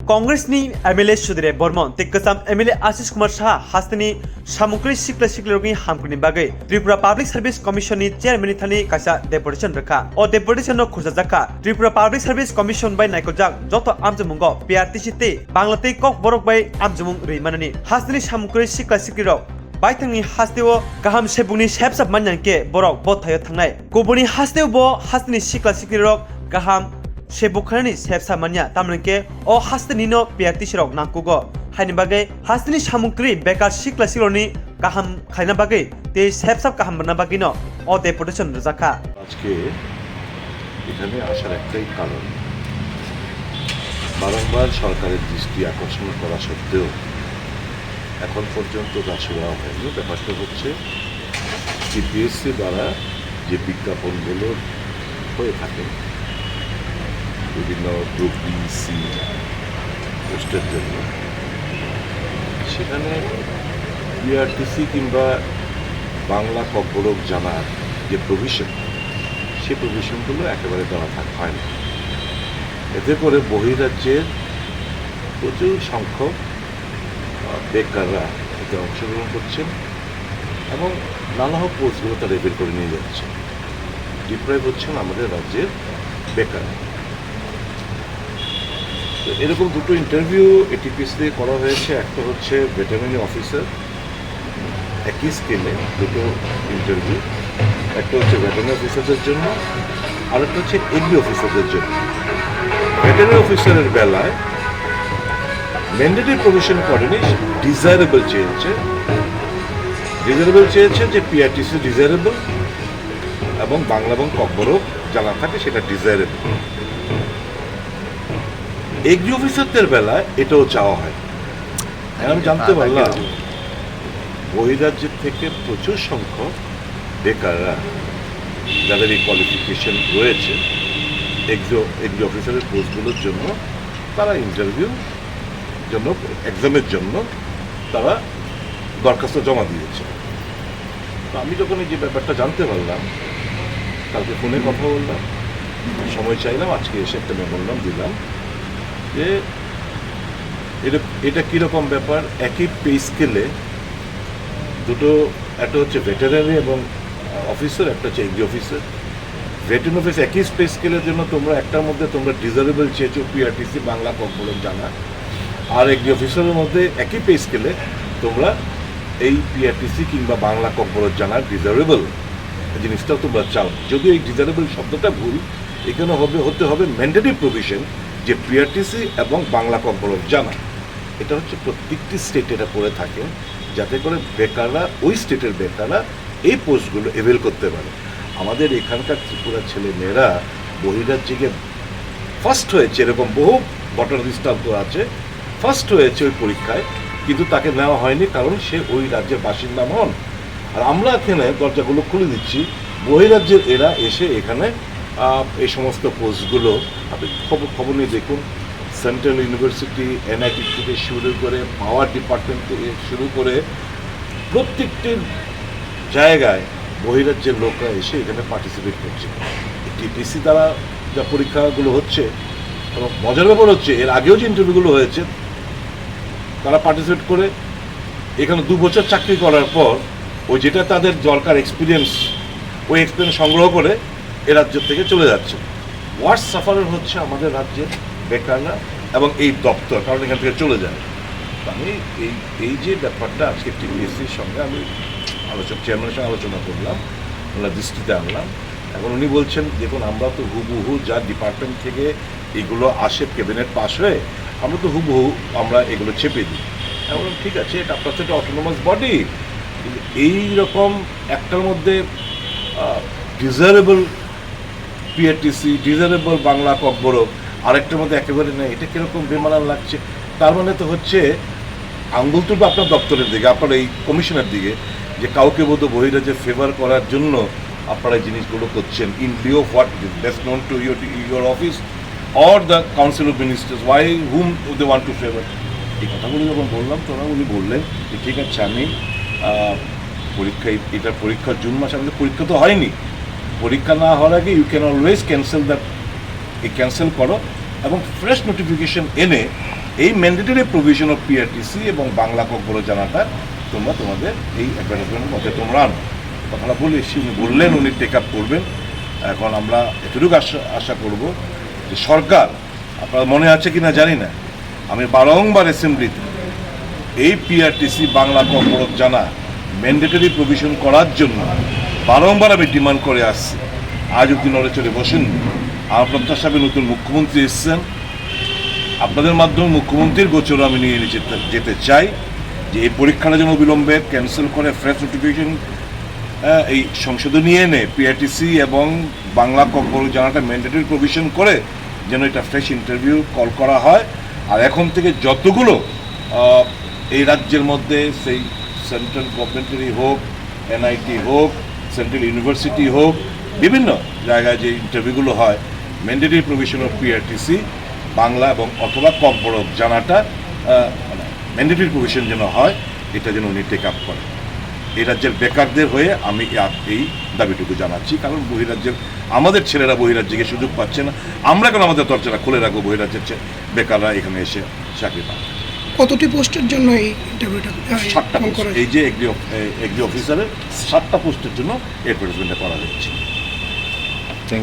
कांग्रेसनि MLA Sudeep Burman ते गोजाम MLA Ashish Kumar Shah हास्तिनि सामुक्रि सिक्ला हामकुनि बागै त्रिपुरा पाब्लिक सर्विस कमिशननि चेयारमेन थानि कासा डेपुटेशन रखा ओ डेपुटेशन खुरजाजाखा त्रिपुरा पाब्लिक सर्विस कमिशन बाय नायकोजाक जत आमजमुंगो PRTC ते बांग्लाते ककबरक बाय आमजमुं रैमाननि हास्तिनि सामुक्रि सिक्ला बायथांनि हास्तेव गाहाम सेबुकनि सेबसाब मानयानके बरक बथायो थांनाय गुबुननि हास्तेव बो हास्तिनि सिक्ला गाहाम Sebukani sepsa manya tamrengke o hastenino PRTC rok nangkugo haini bagai hasteni samukri bekar sikla siloni kaham khaina bagai te sepsap kaham bana bagino o deputation rajaka আজকে এখানে আসার একটাই কারণ বারংবার সরকারের দৃষ্টি আকর্ষণ করা সত্ত্বেও এখন পর্যন্ত তা শুরু হয়নি। ব্যাপারটা হচ্ছে TPSC দ্বারা যে বিজ্ঞাপনগুলো হয়ে থাকে বিভিন্ন গ্রুপ B, C পোস্টের জন্য সেখানে PRTC কিংবা বাংলা ককবরক জানার যে প্রভিশন সেই প্রভিশনগুলো একেবারে দেওয়া হয় না। এতে করে বহিরাজ্যের প্রচুর সংখ্যক বেকাররা এতে অংশগ্রহণ করছেন এবং নানা পোস্টগুলো তারা রেবেল করে নিয়ে যাচ্ছে। ডিপ্রাইভ হচ্ছেন আমাদের রাজ্যের বেকার। তো এরকম দুটো ইন্টারভিউ TPSC দিয়ে করা হয়েছে। একটা হচ্ছে ভেটেরিনারি অফিসার, একই স্কেলে দুটো ইন্টারভিউ, একটা হচ্ছে ভেটেরিনারি অফিসারদের জন্য আর একটা হচ্ছে এগ্রি অফিসারদের জন্য। ভেটেরিনারি অফিসারের বেলায় ম্যান্ডেটরি প্রভিশন করেনি, ডিজায়ারেবল চেয়েছে যে PRTC ডিজায়ারেবল এবং বাংলা এবং ককবরক জানা থাকে সেটা ডিজায়ারেবল। এগ্রি অফিসারদের বেলায় এটাও চাওয়া হয়। আমি জানতে পারলাম বহিরাজ্যের থেকে প্রচুর সংখ্যক বেকাররা যাদের এই কোয়ালিফিকেশন রয়েছে এগ্রি অফিসারের পোস্টগুলোর জন্য তারা ইন্টারভিউ জন্য এক্সামের জন্য তারা দরখাস্ত জমা দিয়েছে। তো আমি যখন এই যে ব্যাপারটা জানতে পারলাম কালকে ফোনে কথা বললাম, সময় চাইলাম, আজকে এসে একটা মেমোরান্ডাম দিলাম যে এটা কীরকম ব্যাপার। একই পে স্কেলে দুটো, একটা হচ্ছে ভেটেরিনারি এবং অফিসার, একটা হচ্ছে এগ্রি অফিসার। ভেটেরিনারি অফিস একই পে স্কেলের জন্য তোমরা একটার মধ্যে তোমরা ডিজারেবল চেয়েছো PRTC বাংলা ককবরক জানা, আর এগ্রি অফিসারের মধ্যে একই পে স্কেলে তোমরা এই PRTC কিংবা বাংলা ককবরক জানার ডিজারেবল জিনিসটাও তোমরা চাও। যদিও এই ডিজারেবল শব্দটা ভুল, এখানে হতে হবে ম্যান্ডেটরি প্রভিশন যে PRTC এবং বাংলা ককবরক জানা। এটা হচ্ছে প্রত্যেকটি স্টেটে এটা করে থাকে যাতে করে বেকাররা, ওই স্টেটের বেকাররা এই পোস্টগুলো এভেল করতে পারে। আমাদের এখানকার ত্রিপুরার ছেলে মেয়েরা বহিরাজ্যে গিয়ে ফার্স্ট হয়েছে, এরকম বহু ঘটনা দৃষ্টান্ত আছে, ফার্স্ট হয়েছে ওই পরীক্ষায়, কিন্তু তাকে নেওয়া হয়নি কারণ সে ওই রাজ্যের বাসিন্দা নন। আর আমরা এখানে দরজাগুলো খুলে দিচ্ছি, বহিরাজ্যের এরা এসে এখানে এই সমস্ত পোস্টগুলো আপনি খবর নিয়ে দেখুন। সেন্ট্রাল ইউনিভার্সিটি, NIT থেকে শুরু করে পাওয়ার ডিপার্টমেন্ট থেকে শুরু করে প্রত্যেকটি জায়গায় বহিরাজ্যের লোকরা এসে এখানে পার্টিসিপেট করছে। TPSC দ্বারা যা পরীক্ষাগুলো হচ্ছে, মজার ব্যাপার হচ্ছে এর আগেও যে ইন্টারভিউগুলো হয়েছে তারা পার্টিসিপেট করে এখানে 2 বছর চাকরি করার পর ওই যেটা তাদের দরকার এক্সপিরিয়েন্স, ওই এক্সপিরিয়েন্স সংগ্রহ করে এ রাজ্য থেকে চলে যাচ্ছে। ওয়ার্স্ট সাফারার হচ্ছে আমাদের রাজ্যের বেকাররা এবং এই দপ্তর, কারণ এখান থেকে চলে যায়। আমি এই যে ব্যাপারটা আজকে TPSCর সঙ্গে আমি চেয়ারম্যানের সঙ্গে আলোচনা করলাম, ওনার দৃষ্টিতে আনলাম। এখন উনি বলছেন দেখুন আমরা তো হুবহু যা ডিপার্টমেন্ট থেকে এগুলো আসে ক্যাবিনেট পাস হয়ে আমরা তো হুবহু আমরা এগুলো চেপে দিই। এখন ঠিক আছে, এটা আপনার তো একটা অটোনোমাস বডি, কিন্তু এইরকম একটার মধ্যে desirable PRTC, desirable Bangla Kokborok, আরেকটার মধ্যে একেবারে নেই, এটা কীরকম বেমানান লাগছে। তার মানে তো হচ্ছে আঙ্গুল তুলবে আপনার দপ্তরের দিকে, আপনার এই কমিশনের দিকে, যে কাউকে বোধ বহিরাজ্যে ফেভার করার জন্য আপনারা এই জিনিসগুলো করছেন। In lieu of what best known to your office or the council of ministers, why whom they want to favour. এই কথাগুলো যখন বললাম তখন উনি বললেন যে ঠিক আছে, আমি এটার পরীক্ষা জুন মাসে, আমাদের পরীক্ষা তো হয়নি, পরীক্ষা না হওয়ার আগে you can always cancel that, cancel করো এবং ফ্রেশ নোটিফিকেশন এনে এই ম্যান্ডেটরি প্রভিশন অফ পিআরটিসি এবং বাংলা ককবরক জানাটা তোমরা তোমাদের এই অ্যাডভার্টাইজমেন্টের মধ্যে তোমরা আনো। কথাটা বলে উনি বললেন উনি টেক আপ করবেন। এখন আমরা এতটুকু আশা করব যে সরকার, আপনার মনে আছে কিনা জানি না, আমি বারংবার অ্যাসেম্বলিতে এই পিআরটিসি বাংলা ককবরক জানা ম্যান্ডেটরি প্রভিশন করার জন্য বারংবার আমি ডিমান্ড করে আসছি। আজ অব্দি নড়ে চড়ে বসেন। আমার প্রত্যাশা নতুন মুখ্যমন্ত্রী এসছেন, আপনাদের মাধ্যমে মুখ্যমন্ত্রীর গোচরে আমি নিয়ে যেতে চাই যে এই পরীক্ষাটা যেন অবিলম্বে ক্যান্সেল করে ফ্রেশ নোটিফিকেশন এই সংশোধনী এনে পিআরটিসি এবং বাংলা ককবরক জানাটা ম্যান্ডেটরি প্রভিশন করে যেন এটা ফ্রেশ ইন্টারভিউ কল করা হয়। আর এখন থেকে যতগুলো এই রাজ্যের মধ্যে সেই সেন্ট্রাল গভর্নমেন্টেরই হোক, এনআইটি হোক, সেন্ট্রাল ইউনিভার্সিটি হোক, বিভিন্ন জায়গায় যে ইন্টারভিউগুলো হয় mandatory provision of PRTC Bangla এবং অথবা ককবরক জানাটা মানে ম্যান্ডেটরি প্রভিশন যেন হয়, এটা যেন উনি টেক আপ করেন। এই রাজ্যের বেকারদের হয়ে আমি এই দাবিটুকু জানাচ্ছি, কারণ বহিরাজ্যের আমাদের ছেলেরা বহিরাজ্যে গিয়ে সুযোগ পাচ্ছে না। আমরা কেন আমাদের দরজাটা খুলে রাখবো বহিরাজ্যের বেকাররা এখানে এসে চাকরি পায়? কতটি পোস্টের জন্য এই ইন্টারভিউটা? 7টা পোস্ট, এই যে এগ্রি অফিসারের 7টা পোস্টের জন্য অ্যাডভার্টাইজমেন্টটা করা যাচ্ছে।